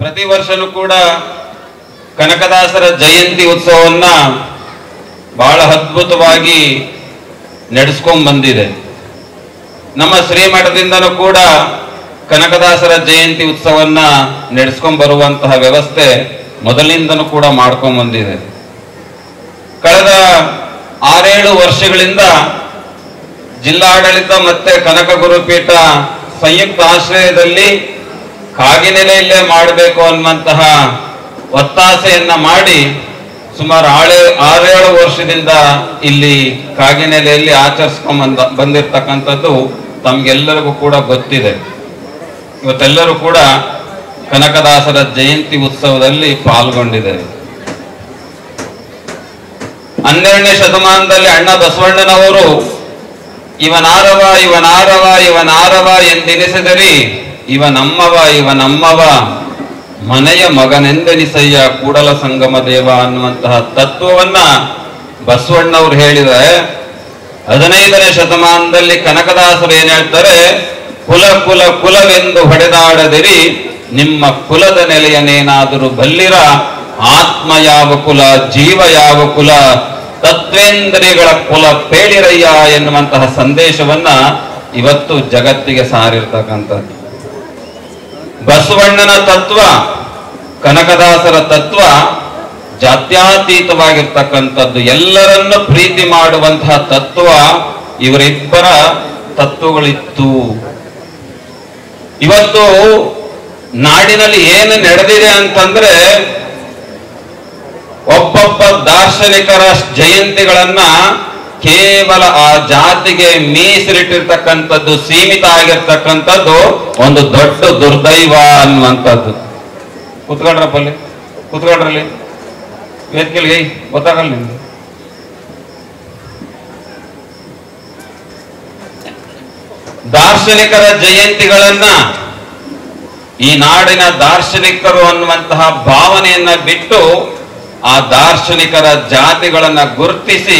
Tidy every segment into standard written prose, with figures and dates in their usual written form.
ಪ್ರತಿ ವರ್ಷನೂ ಕೂಡ ಕನಕದಾಸರ ಜಯಂತಿ ಉತ್ಸವವನ್ನ ಬಹಳ ಅದ್ಭುತವಾಗಿ ನಡೆಸ್ಕೊಂಡ್ ಬಂದಿದೆ. ನಮ್ಮ ಶ್ರೀಮಠದಿಂದನೂ ಕೂಡ ಕನಕದಾಸರ ಜಯಂತಿ ಉತ್ಸವವನ್ನ ನಡೆಸ್ಕೊಂಡ್ ಬರುವಂತಹ ವ್ಯವಸ್ಥೆ ಮೊದಲಿನಿಂದನೂ ಕೂಡ ಮಾಡ್ಕೊಂಡ್ ಬಂದಿದೆ. ಕಳೆದ 6-7 ವರ್ಷಗಳಿಂದ ಜಿಲ್ಲಾಡಳಿತ ಮತ್ತೆ ಕನಕ ಗುರುಪೀಠ ಸಂಯುಕ್ತ ಆಶ್ರಯದಲ್ಲಿ ಕಾಗಿನೆಲೆಯಲ್ಲೇ ಮಾಡಬೇಕು ಅನ್ನುವಂತಹ ಒತ್ತಾಸೆಯನ್ನ ಮಾಡಿ ಸುಮಾರು 6-7 ವರ್ಷದಿಂದ ಇಲ್ಲಿ ಕಾಗಿನೆಲೆಯಲ್ಲಿ ಆಚರಿಸ್ಕೊಂಡ್ ಬಂದಿರತಕ್ಕಂಥದ್ದು ತಮ್ಗೆಲ್ಲರಿಗೂ ಕೂಡ ಗೊತ್ತಿದೆ. ಇವತ್ತೆಲ್ಲರೂ ಕೂಡ ಕನಕದಾಸರ ಜಯಂತಿ ಉತ್ಸವದಲ್ಲಿ ಪಾಲ್ಗೊಂಡಿದ್ದಾರೆ. 12ನೇ ಶತಮಾನದಲ್ಲಿ ಅಣ್ಣ ಬಸವಣ್ಣನವರು ಇವನಾರವ ಇವನಾರವ ಇವನಾರವ ಎಂದೆನಿಸಿದರಿ ಇವನಮ್ಮವ ಮನೆಯ ಮಗನೆಂದೆನಿಸಯ್ಯ ಕೂಡಲ ಸಂಗಮ ದೇವ ಅನ್ನುವಂತಹ ತತ್ವವನ್ನ ಬಸವಣ್ಣವ್ರು ಹೇಳಿದರೆ, 15ನೇ ಶತಮಾನದಲ್ಲಿ ಕನಕದಾಸರು ಏನ್ ಹೇಳ್ತಾರೆ, ಕುಲ ಕುಲ ಕುಲವೆಂದು ಹೊಡೆದಾಡದಿರಿ, ನಿಮ್ಮ ಕುಲದ ನೆಲೆಯನೇನಾದರೂ ಬಲ್ಲಿರ, ಆತ್ಮ ಯಾವ ಕುಲ ಜೀವ ಯಾವ ಕುಲ, ತತ್ವೇಂದ್ರಿಯಗಳ ಕುಲ ಪೇಳಿರಯ್ಯ ಎನ್ನುವಂತಹ ಸಂದೇಶವನ್ನ ಇವತ್ತು ಜಗತ್ತಿಗೆ ಸಾರಿರ್ತಕ್ಕಂಥದ್ದು. ಬಸವಣ್ಣನ ತತ್ವ, ಕನಕದಾಸರ ತತ್ವ ಜಾತ್ಯಾತೀತವಾಗಿರ್ತಕ್ಕಂಥದ್ದು, ಎಲ್ಲರನ್ನು ಪ್ರೀತಿ ಮಾಡುವಂತಹ ತತ್ವ ಇವರಿಬ್ಬರ ತತ್ವಗಳಿತ್ತು. ಇವತ್ತು ನಾಡಿನಲ್ಲಿ ಏನು ನಡೆದಿದೆ ಅಂತಂದ್ರೆ, ಒಬ್ಬೊಬ್ಬ ದಾರ್ಶನಿಕರ ಜಯಂತಿಗಳನ್ನ ಕೇವಲ ಆ ಜಾತಿಗೆ ಮೀಸಲಿಟ್ಟಿರ್ತಕ್ಕಂಥದ್ದು, ಸೀಮಿತ ಆಗಿರ್ತಕ್ಕಂಥದ್ದು ಒಂದು ದೊಡ್ಡ ದುರ್ದೈವ ಅನ್ನುವಂಥದ್ದು. ಕೂತ್ಕೊಳ್ರಪ್ಪಲ್ಲಿ, ಕೂತ್ಕೊಳ್ರಲ್ಲಿ, ವೇದಿಕೆಗೆ ಗೊತ್ತಾಗಲ್ಲ ನಿಮ್ಗೆ. ದಾರ್ಶನಿಕರ ಜಯಂತಿಗಳನ್ನ ಈ ನಾಡಿನ ದಾರ್ಶನಿಕರು ಅನ್ನುವಂತಹ ಭಾವನೆಯನ್ನ ಬಿಟ್ಟು ಆ ದಾರ್ಶನಿಕರ ಜಾತಿಗಳನ್ನ ಗುರುತಿಸಿ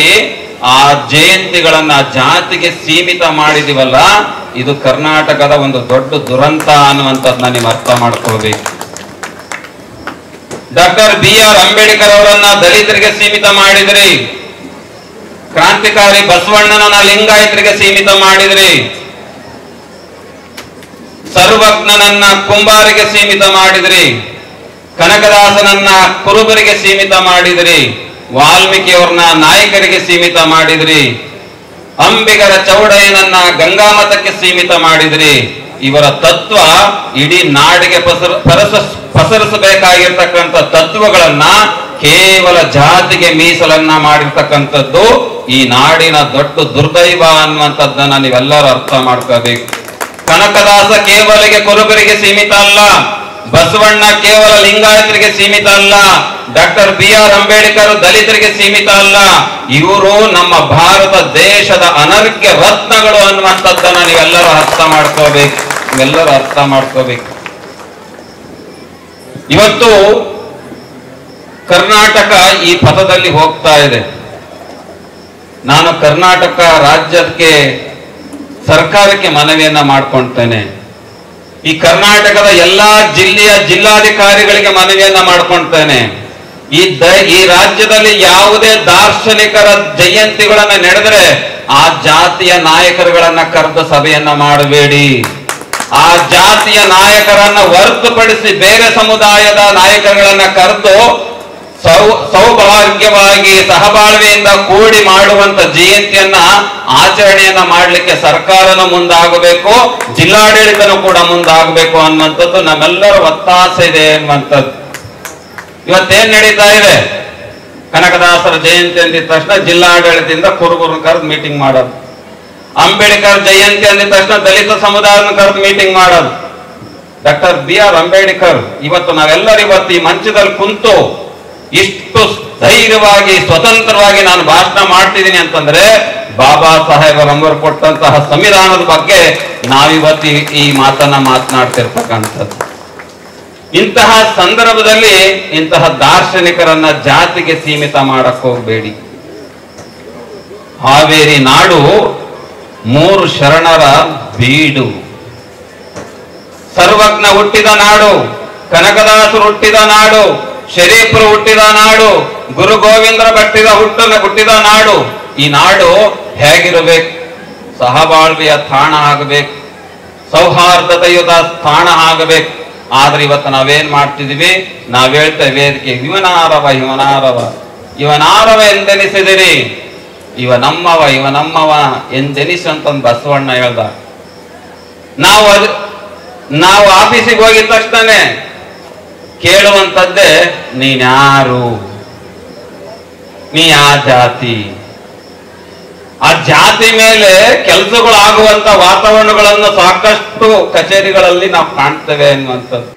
ಆ ಜಯಂತಿಗಳನ್ನ ಜಾತಿಗೆ ಸೀಮಿತ ಮಾಡಿದಿವಲ್ಲ, ಇದು ಕರ್ನಾಟಕದ ಒಂದು ದೊಡ್ಡ ದುರಂತ ಅನ್ನುವಂಥದ್ದನ್ನ ನೀವು ಅರ್ಥ ಮಾಡ್ಕೋಬೇಕು. ಡಾಕ್ಟರ್ BR ಅಂಬೇಡ್ಕರ್ ಅವರನ್ನ ದಲಿತರಿಗೆ ಸೀಮಿತ ಮಾಡಿದ್ರಿ, ಕ್ರಾಂತಿಕಾರಿ ಬಸವಣ್ಣನ ಲಿಂಗಾಯತರಿಗೆ ಸೀಮಿತ ಮಾಡಿದ್ರಿ, ಸರ್ವಜ್ಞನನ್ನ ಕುಂಬಾರಿಗೆ ಸೀಮಿತ ಮಾಡಿದ್ರಿ, ಕನಕದಾಸನನ್ನ ಕುರುಬರಿಗೆ ಸೀಮಿತ ಮಾಡಿದ್ರಿ, ವಾಲ್ಮೀಕಿಯವ್ರನ್ನ ನಾಯಕರಿಗೆ ಸೀಮಿತ ಮಾಡಿದ್ರಿ, ಅಂಬಿಗರ ಚೌಡಯ್ಯನನ್ನ ಗಂಗಾಮತಕ್ಕೆ ಸೀಮಿತ ಮಾಡಿದ್ರಿ. ಇವರ ತತ್ವ ಇಡೀ ನಾಡಿಗೆ ಪಸರಿಸಬೇಕಾಗಿರ್ತಕ್ಕಂಥ ತತ್ವಗಳನ್ನ ಕೇವಲ ಜಾತಿಗೆ ಮೀಸಲನ್ನ ಮಾಡಿರ್ತಕ್ಕಂಥದ್ದು ಈ ನಾಡಿನ ದೊಡ್ಡ ದುರ್ದೈವ ಅನ್ನುವಂಥದ್ದನ್ನ ನೀವೆಲ್ಲರೂ ಅರ್ಥ ಮಾಡ್ಕೋಬೇಕು. ಕನಕದಾಸ ಕೇವಲ ಕುರುಬರಿಗೆ ಸೀಮಿತ ಅಲ್ಲ, ಬಸವಣ್ಣ ಕೇವಲ ಲಿಂಗಾಯತರಿಗೆ ಸೀಮಿತ ಅಲ್ಲ, ಡಾಕ್ಟರ್ BR ಅಂಬೇಡ್ಕರ್ ದಲಿತರಿಗೆ ಸೀಮಿತ ಅಲ್ಲ, ಇವರು ನಮ್ಮ ಭಾರತ ದೇಶದ ಅನರ್ಘ್ಯ ರತ್ನಗಳು ಅನ್ನುವಂಥದ್ದನ್ನ ನೀವೆಲ್ಲರೂ ಅರ್ಥ ಮಾಡ್ಕೋಬೇಕು. ಇವತ್ತು ಕರ್ನಾಟಕ ಈ ಪಥದಲ್ಲಿ ಹೋಗ್ತಾ ಇದೆ. ನಾನು ಕರ್ನಾಟಕ ರಾಜ್ಯಕ್ಕೆ ಸರ್ಕಾರಕ್ಕೆ ಮನವಿಯನ್ನ ಮಾಡ್ಕೊಳ್ತೇನೆ. ಈ ಕರ್ನಾಟಕದ ಎಲ್ಲಾ ಜಿಲ್ಲೆಯ ಜಿಲ್ಲಾಧಿಕಾರಿಗಳಿಗೆ ಮನವಿಯನ್ನ ಮಾಡ್ಕೊಳ್ತೇನೆ. ಈ ರಾಜ್ಯದಲ್ಲಿ ಯಾವುದೇ ದಾರ್ಶನಿಕರ ಜಯಂತಿಗಳನ್ನ ನಡೆದರೆ ಆ ಜಾತಿಯ ನಾಯಕರುಗಳನ್ನ ಕರೆದು ಸಭೆಯನ್ನ ಮಾಡಬೇಡಿ. ಆ ಜಾತಿಯ ನಾಯಕರನ್ನ ಹೊರತುಪಡಿಸಿ ಬೇರೆ ಸಮುದಾಯದ ನಾಯಕರುಗಳನ್ನ ಕರೆದು ಸೌಭಾಗ್ಯವಾಗಿ ಸಹಬಾಳ್ವೆಯಿಂದ ಕೂಡಿ ಮಾಡುವಂತ ಜಯಂತಿಯನ್ನ ಆಚರಣೆಯನ್ನ ಮಾಡಲಿಕ್ಕೆ ಸರ್ಕಾರನೂ ಮುಂದಾಗಬೇಕು, ಜಿಲ್ಲಾಡಳಿತನೂ ಕೂಡ ಮುಂದಾಗಬೇಕು ಅನ್ನುವಂಥದ್ದು ನಮ್ಮೆಲ್ಲರ ಒತ್ತಾಸೆ ಇದೆ ಅನ್ನುವಂಥದ್ದು. ಇವತ್ತೇನ್ ನಡೀತಾ ಇದೆ, ಕನಕದಾಸರ ಜಯಂತಿ ಅಂದಿದ ತಕ್ಷಣ ಜಿಲ್ಲಾಡಳಿತದಿಂದ ಕುರುಬರನ್ನ ಕರೆದು ಮೀಟಿಂಗ್ ಮಾಡೋದು, ಅಂಬೇಡ್ಕರ್ ಜಯಂತಿ ಅಂದಿದ ತಕ್ಷಣ ದಲಿತ ಸಮುದಾಯವನ್ನು ಕರೆದು ಮೀಟಿಂಗ್ ಮಾಡೋದು. ಡಾಕ್ಟರ್ BR ಅಂಬೇಡ್ಕರ್ ಇವತ್ತು ನಾವೆಲ್ಲರೂ ಇವತ್ತು ಈ ಮಂಚದಲ್ಲಿ ಕುಂತು ಇಷ್ಟು ಧೈರ್ಯವಾಗಿ ಸ್ವತಂತ್ರವಾಗಿ ನಾನು ಭಾಷಣ ಮಾಡ್ತಿದ್ದೀನಿ ಅಂತಂದ್ರೆ ಬಾಬಾ ಸಾಹೇಬರವರು ಕೊಟ್ಟಂತಹ ಸಂವಿಧಾನದ ಬಗ್ಗೆ ನಾವಿವತ್ತು ಈ ಮಾತನ್ನ ಮಾತನಾಡ್ತಿರ್ತಕ್ಕಂಥದ್ದು. ಇಂತಹ ಸಂದರ್ಭದಲ್ಲಿ ಇಂತಹ ದಾರ್ಶನಿಕರನ್ನ ಜಾತಿಗೆ ಸೀಮಿತ ಮಾಡಕ್ ಹೋಗಬೇಡಿ. ಹಾವೇರಿ ನಾಡು 3 ಶರಣರ ಬೀಡು, ಸರ್ವಜ್ಞ ಹುಟ್ಟಿದ ನಾಡು, ಕನಕದಾಸರು ಹುಟ್ಟಿದ ನಾಡು, ಶರೀಫರು ಹುಟ್ಟಿದ ನಾಡು, ಗುರು ಗೋವಿಂದರ ಹುಟ್ಟಿದ ನಾಡು. ಈ ನಾಡು ಹೇಗಿರಬೇಕು? ಸಹಬಾಳ್ವೆಯ ತಾಣ ಆಗಬೇಕು, ಸೌಹಾರ್ದತೆಯುತ ತಾಣ ಆಗಬೇಕು. ಆದ್ರೆ ಇವತ್ತು ನಾವೇನ್ ಮಾಡ್ತಿದೀವಿ? ನಾವ್ ಹೇಳ್ತೇವೆ ವೇದಿಕೆ, ಇವನಾರವ ಎಂದೆನಿಸಿದಿರಿ, ಇವ ನಮ್ಮವ ಎಂದೆನಿಸು ಅಂತ ಬಸವಣ್ಣ ಹೇಳ್ದ. ನಾವು ಆಫೀಸಿಗೆ ಹೋಗಿದ ತಕ್ಷಣ ಕೇಳುವಂತದ್ದೇ, ನೀನ್ಯಾರು, ನೀ ಆ ಜಾತಿ. ಆ ಜಾತಿ ಮೇಲೆ ಕೆಲಸಗಳು ಆಗುವಂತ ವಾತಾವರಣಗಳನ್ನು ಸಾಕಷ್ಟು ಕಚೇರಿಗಳಲ್ಲಿ ನಾವು ಕಾಣ್ತೇವೆ ಅನ್ನುವಂಥದ್ದು.